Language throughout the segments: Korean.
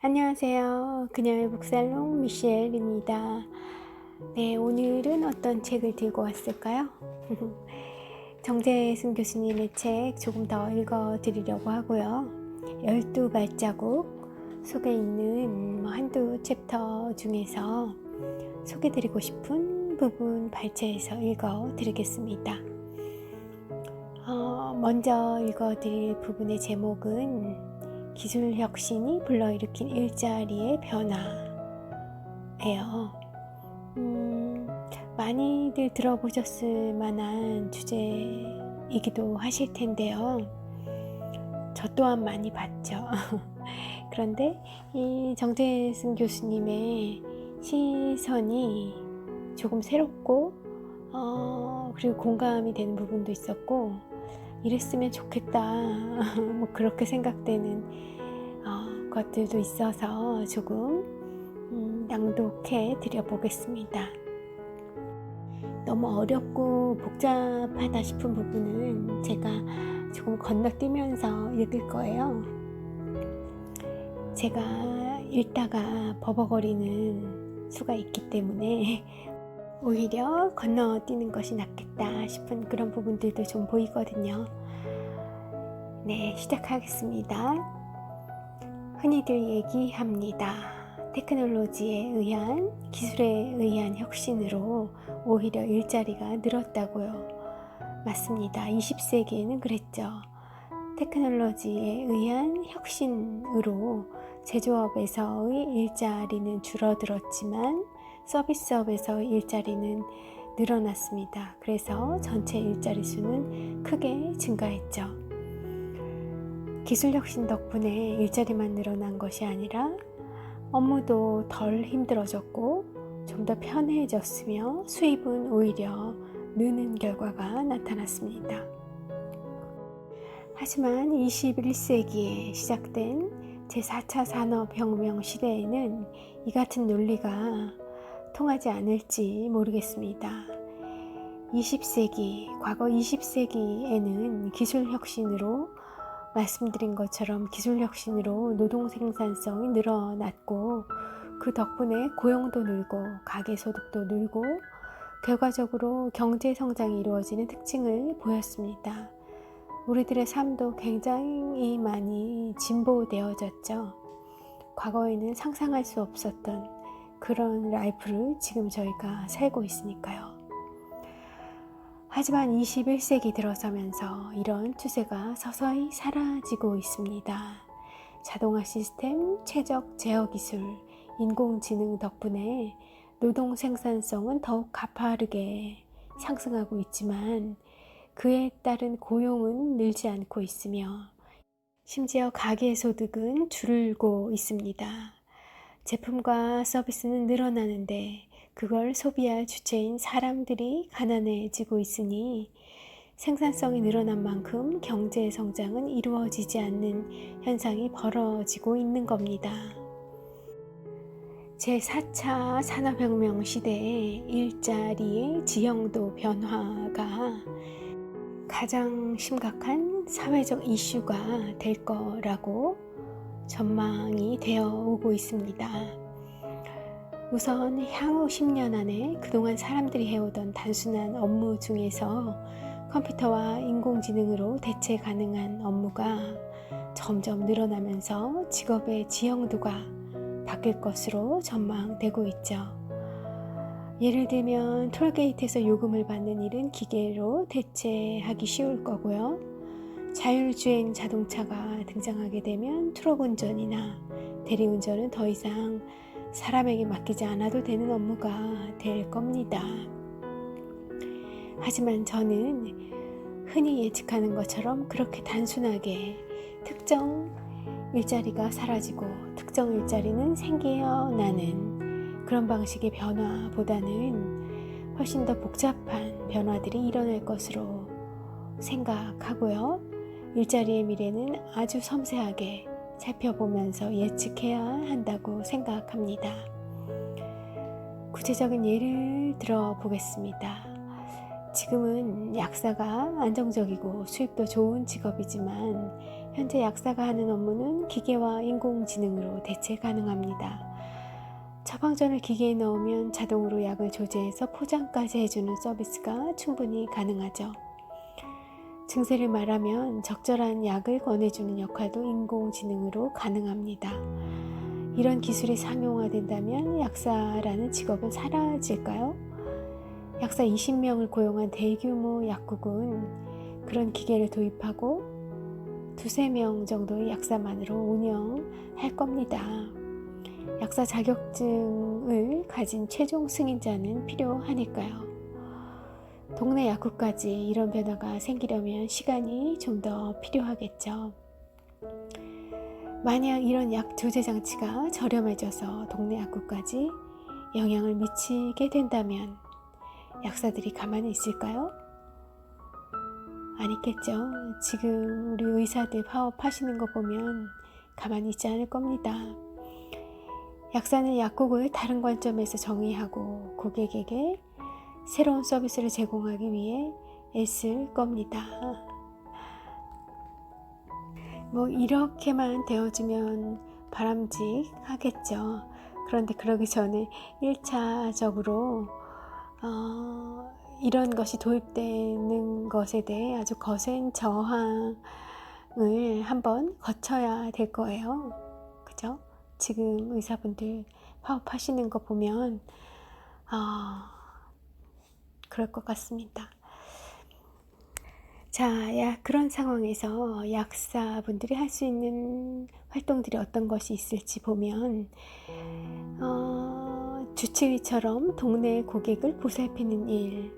안녕하세요. 그녀의 북살롱 미셸입니다. 네, 오늘은 어떤 책을 들고 왔을까요? 정재승 교수님의 책 조금 더 읽어드리려고 하고요. 12발자국 속에 있는 한두 챕터 중에서 소개드리고 싶은 부분 발췌해서 읽어드리겠습니다. 먼저 읽어드릴 부분의 제목은 기술혁신이 불러일으킨 일자리의 변화예요. 많이들 들어보셨을 만한 주제이기도 하실 텐데요. 저 또한 많이 봤죠. 그런데 이 정재승 교수님의 시선이 조금 새롭고 그리고 공감이 되는 부분도 있었고, 이랬으면 좋겠다 뭐 그렇게 생각되는 것들도 있어서 조금 낭독해 드려보겠습니다. 너무 어렵고 복잡하다 싶은 부분은 제가 조금 건너뛰면서 읽을 거예요. 제가 읽다가 버벅거리는 수가 있기 때문에 오히려 건너뛰는 것이 낫겠다 싶은 그런 부분들도 좀 보이거든요. 네, 시작하겠습니다. 흔히들 얘기합니다. 테크놀로지에 의한, 기술에 의한 혁신으로 오히려 일자리가 늘었다고요. 맞습니다. 20세기에는 그랬죠. 테크놀로지에 의한 혁신으로 제조업에서의 일자리는 줄어들었지만 서비스업에서의 일자리는 늘어났습니다. 그래서 전체 일자리 수는 크게 증가했죠. 기술혁신 덕분에 일자리만 늘어난 것이 아니라 업무도 덜 힘들어졌고 좀 더 편해졌으며 수입은 오히려 느는 결과가 나타났습니다. 하지만 21세기에 시작된 제4차 산업혁명 시대에는 이 같은 논리가 통하지 않을지 모르겠습니다. 20세기, 과거 20세기에는 기술혁신으로 말씀드린 것처럼 기술혁신으로 노동 생산성이 늘어났고 그 덕분에 고용도 늘고 가계소득도 늘고 결과적으로 경제성장이 이루어지는 특징을 보였습니다. 우리들의 삶도 굉장히 많이 진보되어졌죠. 과거에는 상상할 수 없었던 그런 라이프를 지금 저희가 살고 있으니까요. 하지만 21세기 들어서면서 이런 추세가 서서히 사라지고 있습니다. 자동화 시스템, 최적 제어 기술, 인공지능 덕분에 노동 생산성은 더욱 가파르게 상승하고 있지만 그에 따른 고용은 늘지 않고 있으며 심지어 가계소득은 줄고 있습니다. 제품과 서비스는 늘어나는데 그걸 소비할 주체인 사람들이 가난해지고 있으니 생산성이 늘어난 만큼 경제 성장은 이루어지지 않는 현상이 벌어지고 있는 겁니다. 제4차 산업혁명 시대의 일자리의 지형도 변화가 가장 심각한 사회적 이슈가 될 거라고 전망이 되어 오고 있습니다. 우선 향후 10년 안에 그동안 사람들이 해오던 단순한 업무 중에서 컴퓨터와 인공지능으로 대체 가능한 업무가 점점 늘어나면서 직업의 지형도가 바뀔 것으로 전망되고 있죠. 예를 들면 톨게이트에서 요금을 받는 일은 기계로 대체하기 쉬울 거고요. 자율주행 자동차가 등장하게 되면 트럭 운전이나 대리운전은 더 이상 사람에게 맡기지 않아도 되는 업무가 될 겁니다. 하지만 저는 흔히 예측하는 것처럼 그렇게 단순하게 특정 일자리가 사라지고 특정 일자리는 생겨나는 그런 방식의 변화보다는 훨씬 더 복잡한 변화들이 일어날 것으로 생각하고요. 일자리의 미래는 아주 섬세하게 살펴보면서 예측해야 한다고 생각합니다. 구체적인 예를 들어 보겠습니다. 지금은 약사가 안정적이고 수입도 좋은 직업이지만 현재 약사가 하는 업무는 기계와 인공지능으로 대체 가능합니다. 처방전을 기계에 넣으면 자동으로 약을 조제해서 포장까지 해주는 서비스가 충분히 가능하죠. 증세를 말하면 적절한 약을 권해주는 역할도 인공지능으로 가능합니다. 이런 기술이 상용화된다면 약사라는 직업은 사라질까요? 약사 20명을 고용한 대규모 약국은 그런 기계를 도입하고 2~3명 정도의 약사만으로 운영할 겁니다. 약사 자격증을 가진 최종 승인자는 필요하니까요. 동네 약국까지 이런 변화가 생기려면 시간이 좀 더 필요하겠죠. 만약 이런 약 조제 장치가 저렴해져서 동네 약국까지 영향을 미치게 된다면 약사들이 가만히 있을까요? 아니겠죠. 지금 우리 의사들 파업하시는 거 보면 가만히 있지 않을 겁니다. 약사는 약국을 다른 관점에서 정의하고 고객에게 새로운 서비스를 제공하기 위해 애쓸 겁니다. 이렇게만 되어주면 바람직하겠죠. 그런데 그러기 전에 1차적으로 이런 것이 도입되는 것에 대해 아주 거센 저항을 한번 거쳐야 될 거예요. 그죠? 지금 의사분들 파업하시는 거 보면 그럴 것 같습니다. 자, 그런 상황에서 약사분들이 할 수 있는 활동들이 어떤 것이 있을지 보면 주치의처럼 동네 고객을 보살피는 일,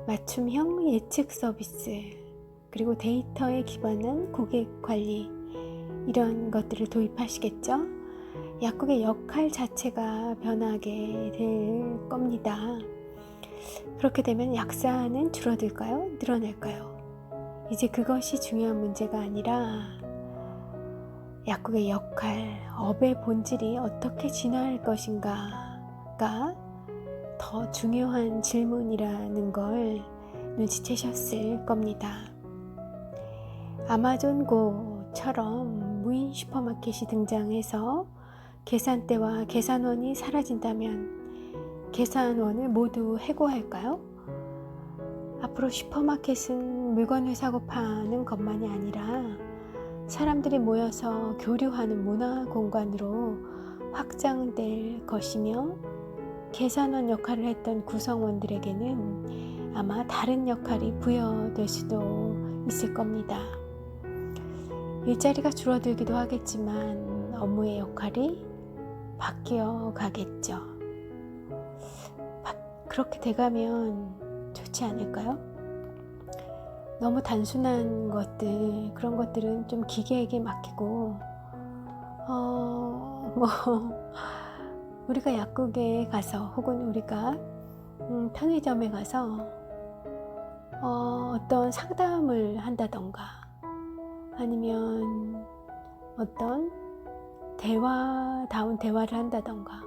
맞춤형 예측 서비스, 그리고 데이터에 기반한 고객 관리, 이런 것들을 도입하시겠죠? 약국의 역할 자체가 변하게 될 겁니다. 그렇게 되면 약사는 줄어들까요? 늘어날까요? 이제 그것이 중요한 문제가 아니라 약국의 역할, 업의 본질이 어떻게 진화할 것인가가 더 중요한 질문이라는 걸 눈치채셨을 겁니다. 아마존고처럼 무인 슈퍼마켓이 등장해서 계산대와 계산원이 사라진다면 계산원을 모두 해고할까요? 앞으로 슈퍼마켓은 물건을 사고 파는 것만이 아니라 사람들이 모여서 교류하는 문화 공간으로 확장될 것이며 계산원 역할을 했던 구성원들에게는 아마 다른 역할이 부여될 수도 있을 겁니다. 일자리가 줄어들기도 하겠지만 업무의 역할이 바뀌어 가겠죠. 그렇게 돼가면 좋지 않을까요? 너무 단순한 것들, 그런 것들은 좀 기계에게 맡기고 우리가 약국에 가서 혹은 우리가 편의점에 가서 어떤 상담을 한다던가 아니면 어떤 대화다운 대화를 한다던가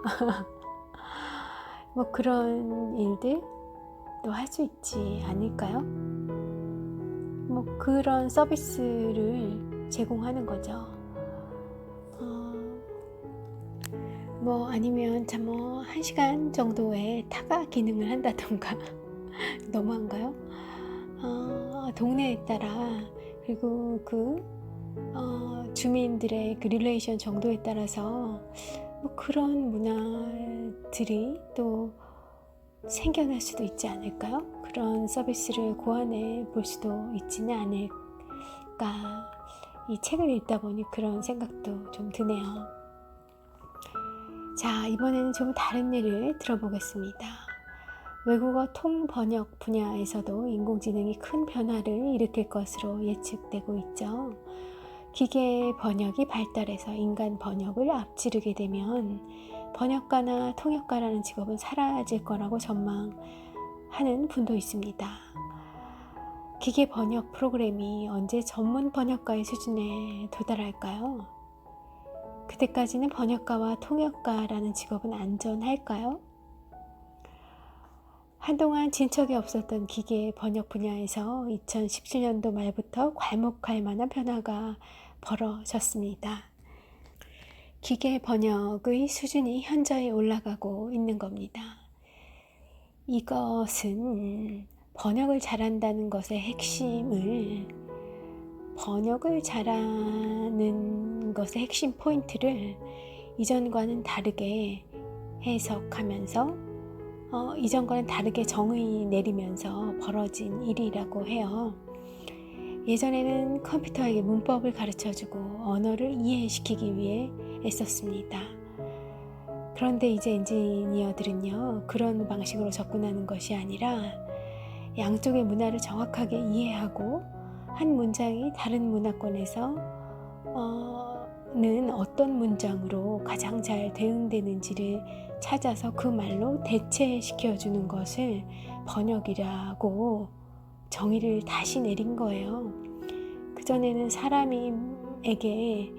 그런 일들도 할 수 있지 않을까요? 그런 서비스를 제공하는 거죠. 아니면 1시간 정도의 타가 기능을 한다던가 너무한가요? 동네에 따라 그리고 주민들의 릴레이션 정도에 따라서 그런 문화들이 또 생겨날 수도 있지 않을까요? 그런 서비스를 고안해 볼 수도 있지는 않을까. 이 책을 읽다 보니 그런 생각도 좀 드네요. 자, 이번에는 좀 다른 예를 들어보겠습니다. 외국어 통번역 분야에서도 인공지능이 큰 변화를 일으킬 것으로 예측되고 있죠. 기계 번역이 발달해서 인간 번역을 앞지르게 되면 번역가나 통역가라는 직업은 사라질 거라고 전망하는 분도 있습니다. 기계 번역 프로그램이 언제 전문 번역가의 수준에 도달할까요? 그때까지는 번역가와 통역가라는 직업은 안전할까요? 한동안 진척이 없었던 기계 번역 분야에서 2017년도 말부터 괄목할 만한 변화가 벌어졌습니다. 기계 번역의 수준이 현저히 올라가고 있는 겁니다. 이것은 번역을 잘한다는 것의 핵심을, 번역을 잘하는 것의 핵심 포인트를 이전과는 다르게 해석하면서 이전과는 다르게 정의 내리면서 벌어진 일이라고 해요. 예전에는 컴퓨터에게 문법을 가르쳐주고 언어를 이해시키기 위해 애썼습니다. 그런데 이제 엔지니어들은요, 그런 방식으로 접근하는 것이 아니라 양쪽의 문화를 정확하게 이해하고 한 문장이 다른 문화권에서 는 어떤 문장으로 가장 잘 대응되는지를 찾아서 그 말로 대체시켜주는 것을 번역이라고 정의를 다시 내린 거예요. 그전에는 사람에게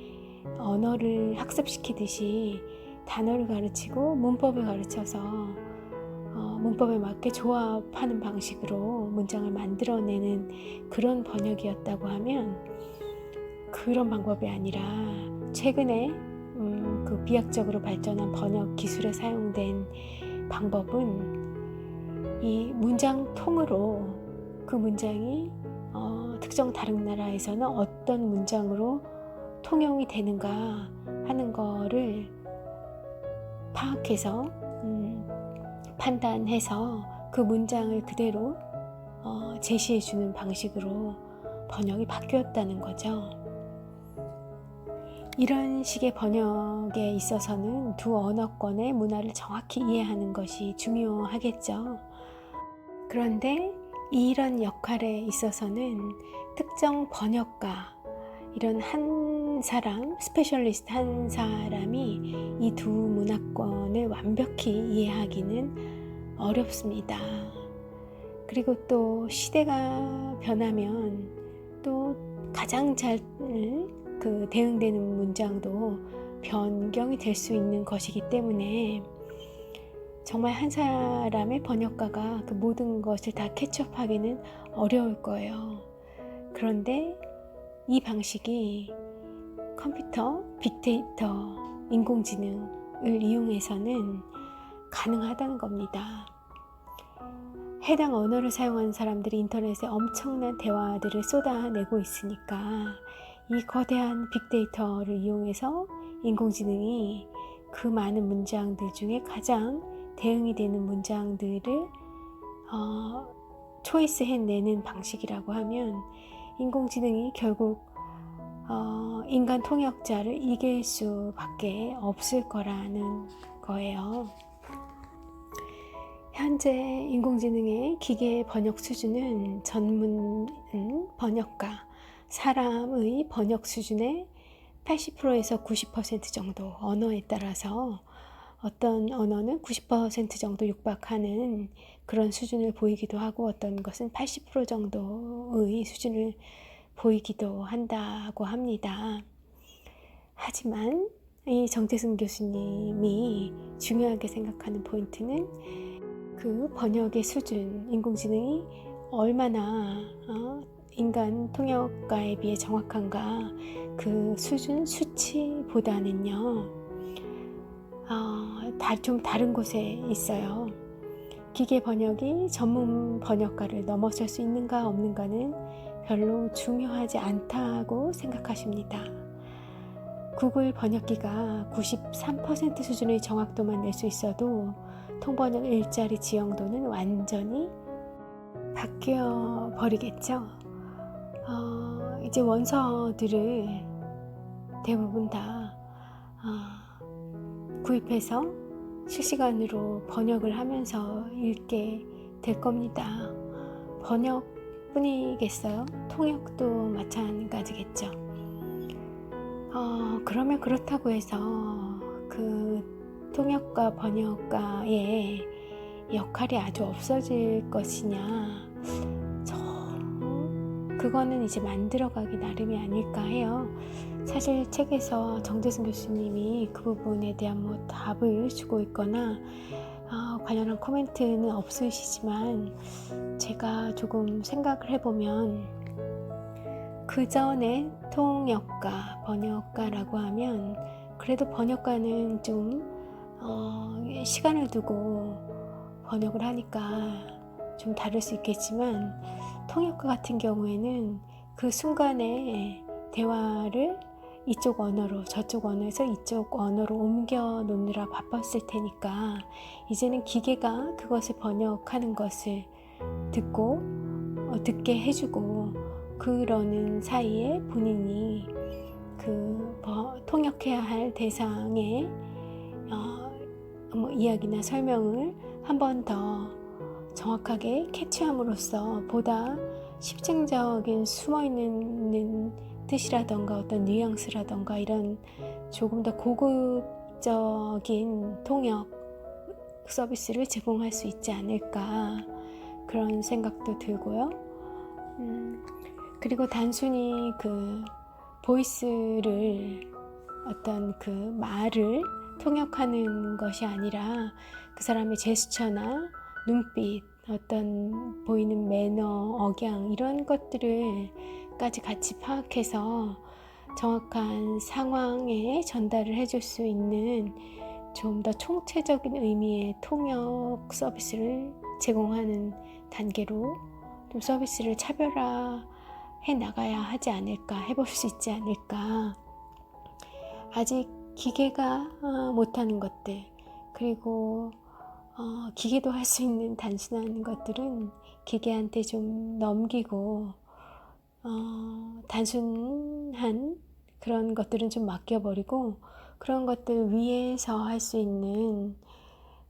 언어를 학습시키듯이 단어를 가르치고 문법을 가르쳐서 문법에 맞게 조합하는 방식으로 문장을 만들어내는 그런 번역이었다고 하면, 그런 방법이 아니라 최근에 그 비약적으로 발전한 번역 기술에 사용된 방법은 이 문장통으로 그 문장이 특정 다른 나라에서는 어떤 문장으로 통용이 되는가 하는 거를 파악해서 판단해서 그 문장을 그대로 제시해주는 방식으로 번역이 바뀌었다는 거죠. 이런 식의 번역에 있어서는 두 언어권의 문화를 정확히 이해하는 것이 중요하겠죠. 그런데 이런 역할에 있어서는 특정 번역가, 이런 한 사람, 스페셜리스트 한 사람이 이 두 문화권을 완벽히 이해하기는 어렵습니다. 그리고 또 시대가 변하면 또 가장 잘 대응되는 문장도 변경이 될 수 있는 것이기 때문에 정말 한 사람의 번역가가 그 모든 것을 다 캐치업하기는 어려울 거예요. 그런데 이 방식이 컴퓨터, 빅데이터, 인공지능을 이용해서는 가능하다는 겁니다. 해당 언어를 사용하는 사람들이 인터넷에 엄청난 대화들을 쏟아내고 있으니까 이 거대한 빅데이터를 이용해서 인공지능이 그 많은 문장들 중에 가장 대응이 되는 문장들을 초이스해내는 방식이라고 하면 인공지능이 결국 인간 통역자를 이길 수밖에 없을 거라는 거예요. 현재 인공지능의 기계 번역 수준은 전문 번역가, 사람의 번역 수준의 80%에서 90% 정도, 언어에 따라서 어떤 언어는 90% 정도 육박하는 그런 수준을 보이기도 하고 어떤 것은 80% 정도의 수준을 보이기도 한다고 합니다. 하지만 이 정재승 교수님이 중요하게 생각하는 포인트는 그 번역의 수준, 인공지능이 얼마나 인간 통역가에 비해 정확한가, 그 수준, 수치보다는요 좀 다른 곳에 있어요. 기계 번역이 전문 번역가를 넘어설 수 있는가 없는가는 별로 중요하지 않다고 생각하십니다. 구글 번역기가 93% 수준의 정확도만 낼 수 있어도 통번역 일자리 지형도는 완전히 바뀌어 버리겠죠. 이제 원서들을 대부분 다 구입해서 실시간으로 번역을 하면서 읽게 될 겁니다. 번역뿐이겠어요? 통역도 마찬가지겠죠. 그러면 그렇다고 해서 그 통역가 번역가의 역할이 아주 없어질 것이냐, 그거는 이제 만들어가기 나름이 아닐까 해요. 사실 책에서 정재승 교수님이 그 부분에 대한 답을 주고 있거나 관련한 코멘트는 없으시지만 제가 조금 생각을 해보면 그 전에 통역가, 번역가라고 하면 그래도 번역가는 좀 시간을 두고 번역을 하니까 좀 다를 수 있겠지만, 통역가 같은 경우에는 그 순간에 대화를 이쪽 언어로 저쪽 언어에서 이쪽 언어로 옮겨 놓느라 바빴을 테니까, 이제는 기계가 그것을 번역하는 것을 듣게 해주고, 그러는 사이에 본인이 그 통역해야 할 대상의 이야기나 설명을 한 번 더 정확하게 캐치함으로써 보다 심층적인 숨어있는 뜻이라던가 어떤 뉘앙스라던가 이런 조금 더 고급적인 통역 서비스를 제공할 수 있지 않을까, 그런 생각도 들고요. 그리고 단순히 그 보이스를, 어떤 그 말을 통역하는 것이 아니라 그 사람의 제스처나 눈빛, 어떤 보이는 매너, 억양, 이런 것들을까지 같이 파악해서 정확한 상황에 전달을 해줄 수 있는 좀 더 총체적인 의미의 통역 서비스를 제공하는 단계로 좀 서비스를 차별화해 나가야 하지 않을까, 해볼 수 있지 않을까. 아직 기계가 못하는 것들, 그리고 기계도 할 수 있는 단순한 것들은 기계한테 좀 넘기고, 단순한 그런 것들은 좀 맡겨버리고, 그런 것들 위에서 할 수 있는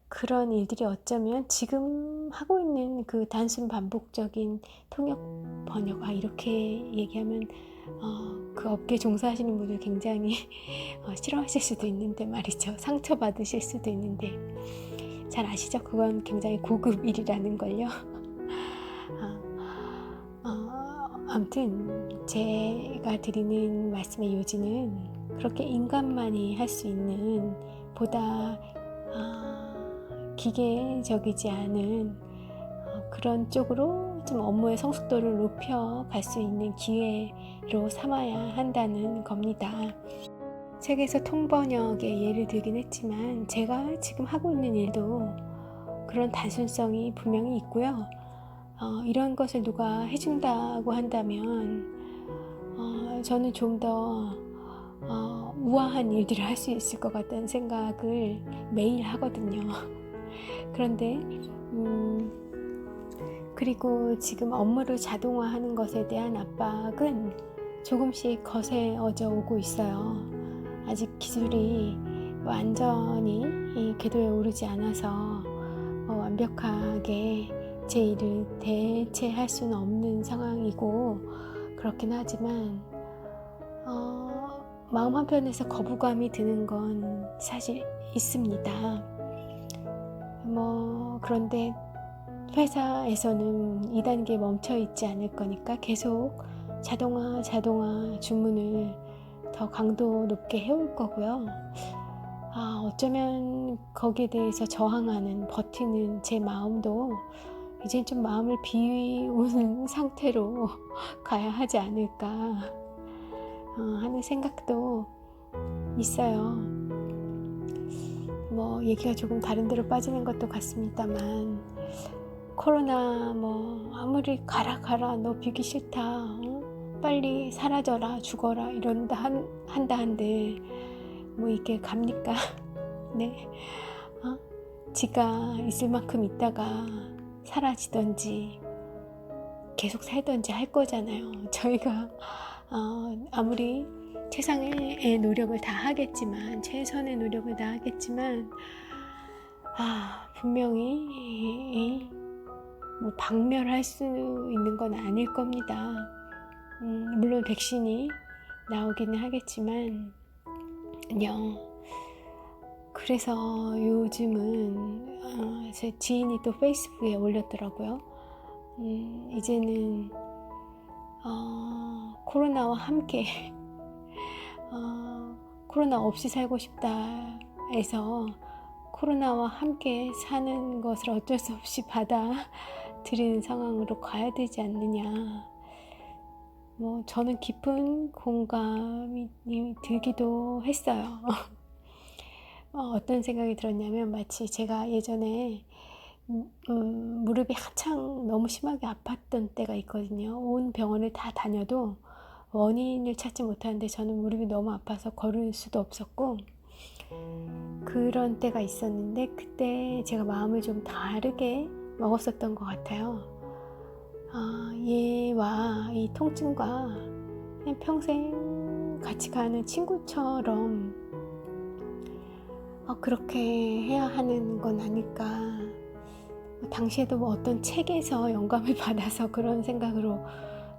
그런 일들이 어쩌면 지금 하고 있는 그 단순 반복적인 통역 번역, 이렇게 얘기하면 그 업계 종사하시는 분들 굉장히 싫어하실 수도 있는데 말이죠. 상처받으실 수도 있는데, 잘 아시죠? 그건 굉장히 고급 일이라는 걸요. 아무튼 제가 드리는 말씀의 요지는 그렇게 인간만이 할 수 있는, 보다 기계적이지 않은 그런 쪽으로 좀 업무의 성숙도를 높여갈 수 있는 기회로 삼아야 한다는 겁니다. 책에서 통번역의 예를 들긴 했지만, 제가 지금 하고 있는 일도 그런 단순성이 분명히 있고요. 이런 것을 누가 해준다고 한다면 저는 좀 더 우아한 일들을 할 수 있을 것 같다는 생각을 매일 하거든요. 그런데 그리고 지금 업무를 자동화하는 것에 대한 압박은 조금씩 거세어져 오고 있어요. 아직 기술이 완전히 이 궤도에 오르지 않아서 완벽하게 제 일을 대체할 수는 없는 상황이고, 그렇긴 하지만 마음 한편에서 거부감이 드는 건 사실 있습니다. 그런데 회사에서는 2단계에 멈춰 있지 않을 거니까 계속 자동화 주문을 더 강도 높게 해올 거고요. 어쩌면 거기에 대해서 저항하는, 버티는 제 마음도 이제 좀 마음을 비우는 상태로 가야 하지 않을까 하는 생각도 있어요. 얘기가 조금 다른 데로 빠지는 것도 같습니다만, 코로나 아무리 가라 너 비기 싫다, 빨리 사라져라, 죽어라 이런다 한다 한들 이게 갑니까? 네, 지가 있을 만큼 있다가 사라지던지 계속 살던지 할 거잖아요. 저희가 아무리 최선의 노력을 다 하겠지만, 분명히 박멸할 수 있는 건 아닐 겁니다. 물론 백신이 나오기는 하겠지만요. 그래서 요즘은 제 지인이 또 페이스북에 올렸더라고요. 이제는 코로나와 함께 코로나 없이 살고 싶다 해서 코로나와 함께 사는 것을 어쩔 수 없이 받아들이는 상황으로 가야 되지 않느냐. 저는 깊은 공감이 들기도 했어요. 어떤 생각이 들었냐면 마치 제가 예전에 무릎이 한창 너무 심하게 아팠던 때가 있거든요. 온 병원을 다 다녀도 원인을 찾지 못하는데 저는 무릎이 너무 아파서 걸을 수도 없었고 그런 때가 있었는데 그때 제가 마음을 좀 다르게 먹었었던 것 같아요. 얘와 이 통증과 그냥 평생 같이 가는 친구처럼 그렇게 해야 하는 건 아닐까. 당시에도 어떤 책에서 영감을 받아서 그런 생각으로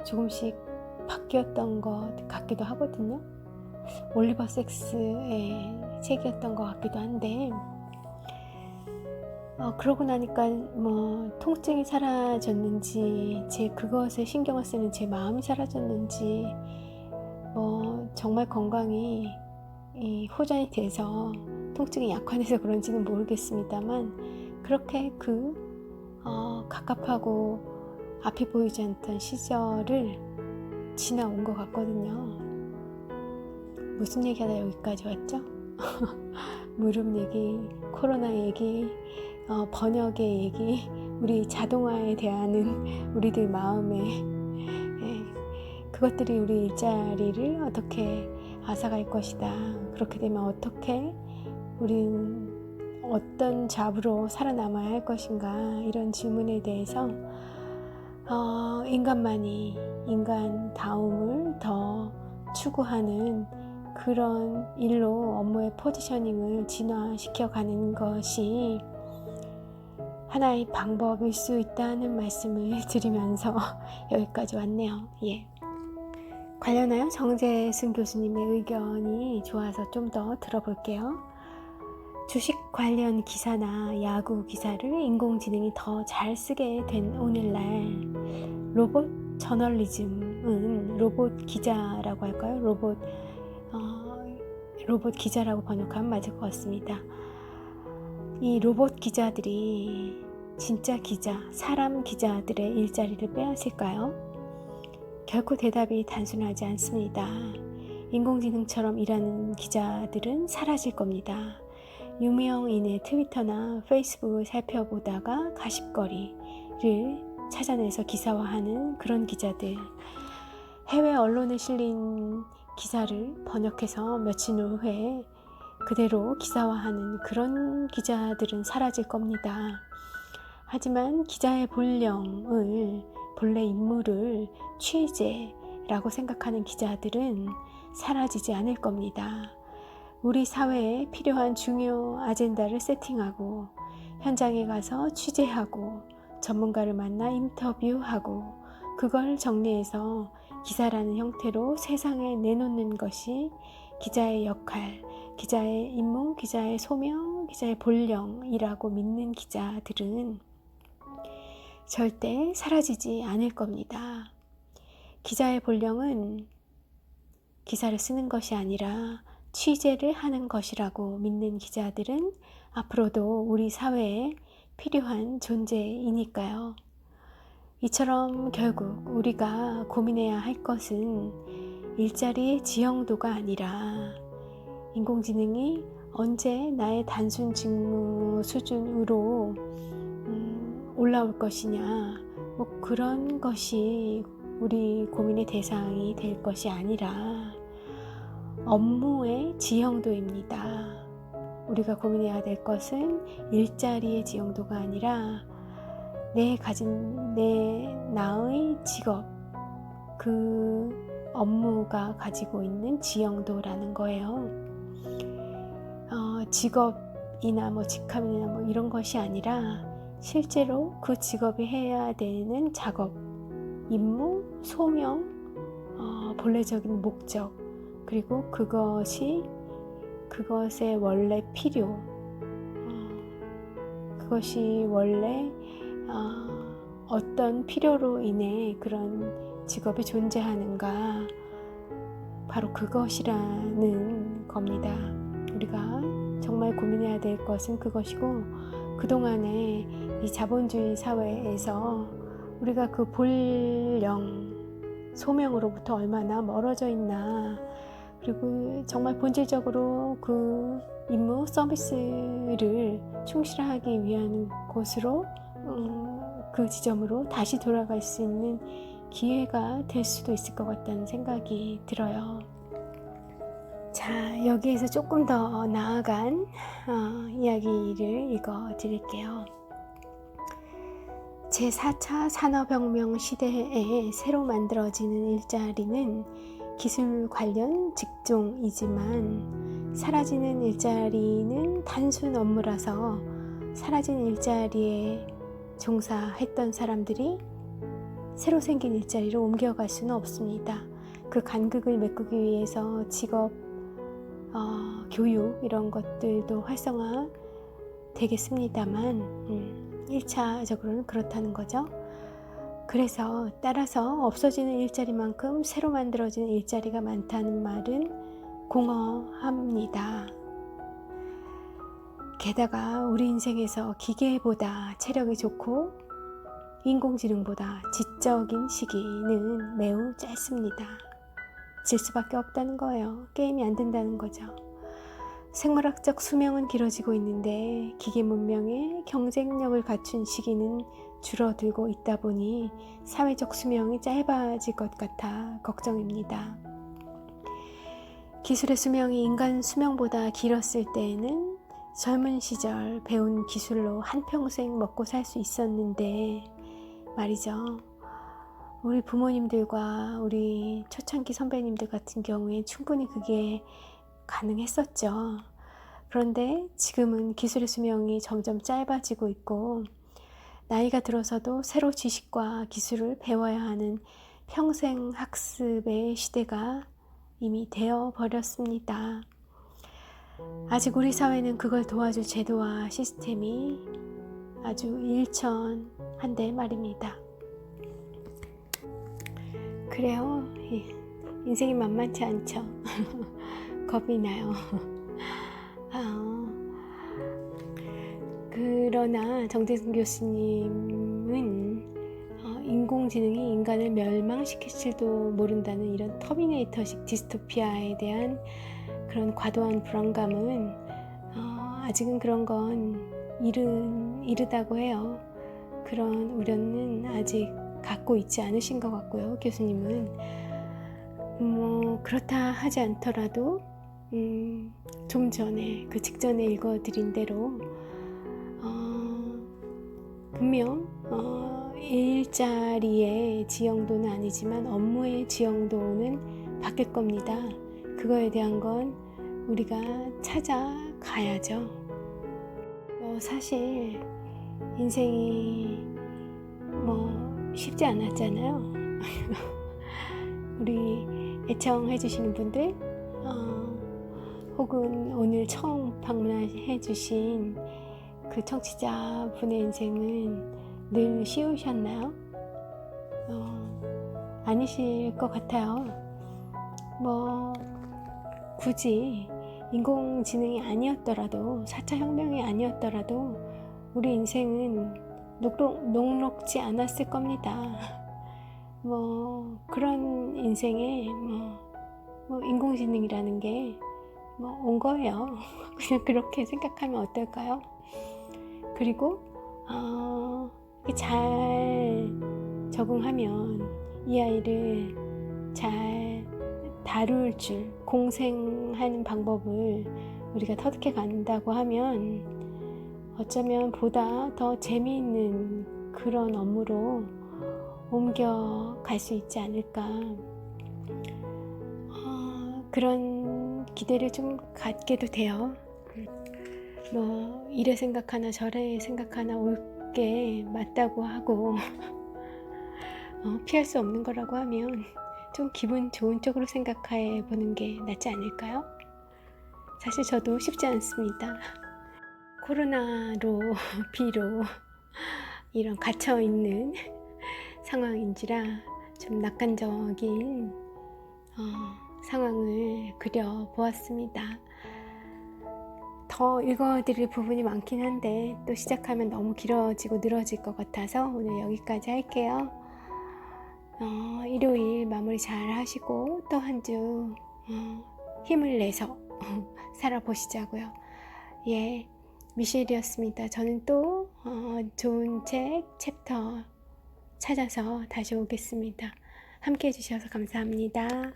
조금씩 바뀌었던 것 같기도 하거든요. 올리버 섹스의 책이었던 것 같기도 한데 그러고 나니까 통증이 사라졌는지 그것에 신경을 쓰는 제 마음이 사라졌는지 정말 건강이 호전이 돼서 통증이 약화돼서 그런지는 모르겠습니다만 그렇게 갑갑하고 앞이 보이지 않던 시절을 지나온 것 같거든요. 무슨 얘기하다 여기까지 왔죠? 무릎 얘기, 코로나 얘기, 번역의 얘기, 우리 자동화에 대한 우리들 마음에 그것들이 우리 일자리를 어떻게 앗아갈 것이다. 그렇게 되면 어떻게 우리는 어떤 잡으로 살아남아야 할 것인가, 이런 질문에 대해서 인간만이 인간다움을 더 추구하는 그런 일로 업무의 포지셔닝을 진화시켜 가는 것이 하나의 방법일 수 있다는 말씀을 드리면서 여기까지 왔네요. 관련하여 정재승 교수님의 의견이 좋아서 좀 더 들어볼게요. 주식 관련 기사나 야구 기사를 인공지능이 더 잘 쓰게 된 오늘날 로봇 저널리즘은 로봇 기자라고 할까요? 로봇 기자라고 번역하면 맞을 것 같습니다. 이 로봇 기자들이 진짜 기자, 사람 기자들의 일자리를 빼앗을까요? 결코 대답이 단순하지 않습니다. 인공지능처럼 일하는 기자들은 사라질 겁니다. 유명인의 트위터나 페이스북을 살펴보다가 가십거리를 찾아내서 기사화하는 그런 기자들, 해외 언론에 실린 기사를 번역해서 며칠 후에 그대로 기사화하는 그런 기자들은 사라질 겁니다. 하지만 기자의 본래 임무를 취재라고 생각하는 기자들은 사라지지 않을 겁니다. 우리 사회에 필요한 중요 아젠다를 세팅하고 현장에 가서 취재하고 전문가를 만나 인터뷰하고 그걸 정리해서 기사라는 형태로 세상에 내놓는 것이 기자의 역할, 기자의 임무, 기자의 소명, 기자의 본령이라고 믿는 기자들은 절대 사라지지 않을 겁니다. 기자의 본령은 기사를 쓰는 것이 아니라 취재를 하는 것이라고 믿는 기자들은 앞으로도 우리 사회에 필요한 존재이니까요. 이처럼 결국 우리가 고민해야 할 것은 일자리의 지형도가 아니라 인공지능이 언제 나의 단순 직무 수준으로 올라올 것이냐, 그런 것이 우리 고민의 대상이 될 것이 아니라 업무의 지형도입니다. 우리가 고민해야 될 것은 일자리의 지형도가 아니라 나의 직업, 그 업무가 가지고 있는 지형도라는 거예요. 직업이나 직함이나 이런 것이 아니라 실제로 그 직업이 해야 되는 작업, 임무, 소명, 본래적인 목적, 그리고 그것의 원래 필요, 그것이 원래 어떤 필요로 인해 그런 직업이 존재하는가, 바로 그것이라는 겁니다. 우리가 정말 고민해야 될 것은 그것이고, 그동안에 이 자본주의 사회에서 우리가 그 본령, 소명으로부터 얼마나 멀어져 있나, 그리고 정말 본질적으로 그 임무 서비스를 충실하기 위한 곳으로 그 지점으로 다시 돌아갈 수 있는 기회가 될 수도 있을 것 같다는 생각이 들어요. 자, 여기에서 조금 더 나아간 이야기를 읽어 드릴게요. 제4차 산업혁명 시대에 새로 만들어지는 일자리는 기술 관련 직종이지만 사라지는 일자리는 단순 업무라서 사라진 일자리에 종사했던 사람들이 새로 생긴 일자리로 옮겨갈 수는 없습니다. 그 간극을 메꾸기 위해서 직업, 교육 이런 것들도 활성화 되겠습니다만 1차적으로는 그렇다는 거죠. 그래서 따라서 없어지는 일자리만큼 새로 만들어지는 일자리가 많다는 말은 공허합니다. 게다가 우리 인생에서 기계보다 체력이 좋고 인공지능보다 지적인 시기는 매우 짧습니다. 질 수밖에 없다는 거예요. 게임이 안 된다는 거죠. 생물학적 수명은 길어지고 있는데 기계 문명의 경쟁력을 갖춘 시기는 줄어들고 있다 보니 사회적 수명이 짧아질 것 같아 걱정입니다. 기술의 수명이 인간 수명보다 길었을 때에는 젊은 시절 배운 기술로 한평생 먹고 살 수 있었는데 말이죠. 우리 부모님들과 우리 초창기 선배님들 같은 경우에 충분히 그게 가능했었죠. 그런데 지금은 기술의 수명이 점점 짧아지고 있고 나이가 들어서도 새로 지식과 기술을 배워야 하는 평생 학습의 시대가 이미 되어 버렸습니다. 아직 우리 사회는 그걸 도와줄 제도와 시스템이 아주 일천한데 말입니다. 그래요. 인생이 만만치 않죠. 겁이 나요. 그러나 정재승 교수님은 인공지능이 인간을 멸망시킬지도 모른다는 이런 터미네이터식 디스토피아에 대한 그런 과도한 불안감은 아직은 그런 건 이르다고 해요. 그런 우려는 아직 갖고 있지 않으신 것 같고요. 교수님은 그렇다 하지 않더라도 좀 전에 그 직전에 읽어드린 대로 분명 일자리의 지형도는 아니지만 업무의 지형도는 바뀔 겁니다. 그거에 대한 건 우리가 찾아가야죠. 사실 인생이 쉽지 않았잖아요. 우리 애청해 주시는 분들 혹은 오늘 처음 방문해 주신 그 청취자분의 인생은 늘 쉬우셨나요? 아니실 것 같아요. 굳이 인공지능이 아니었더라도 4차 혁명이 아니었더라도 우리 인생은 녹록지 않았을 겁니다. 그런 인생에 인공지능이라는 게 온 거예요. 그냥 그렇게 생각하면 어떨까요? 그리고 잘 적응하면 이 아이를 잘 다룰 줄, 공생하는 방법을 우리가 터득해 간다고 하면 어쩌면 보다 더 재미있는 그런 업무로 옮겨갈 수 있지 않을까. 그런 기대를 좀 갖게도 돼요. 이래 생각하나 저래 생각하나 옳게 맞다고 하고 피할 수 없는 거라고 하면 좀 기분 좋은 쪽으로 생각해 보는 게 낫지 않을까요? 사실 저도 쉽지 않습니다. 코로나로 비로 이런 갇혀있는 상황인지라 좀 낙관적인 상황을 그려보았습니다. 더 읽어드릴 부분이 많긴 한데 또 시작하면 너무 길어지고 늘어질 것 같아서 오늘 여기까지 할게요. 일요일 마무리 잘 하시고 또 한 주 힘을 내서 살아보시자고요. 예, 미셸이었습니다. 저는 또 좋은 책 챕터 찾아서 다시 오겠습니다. 함께 해주셔서 감사합니다.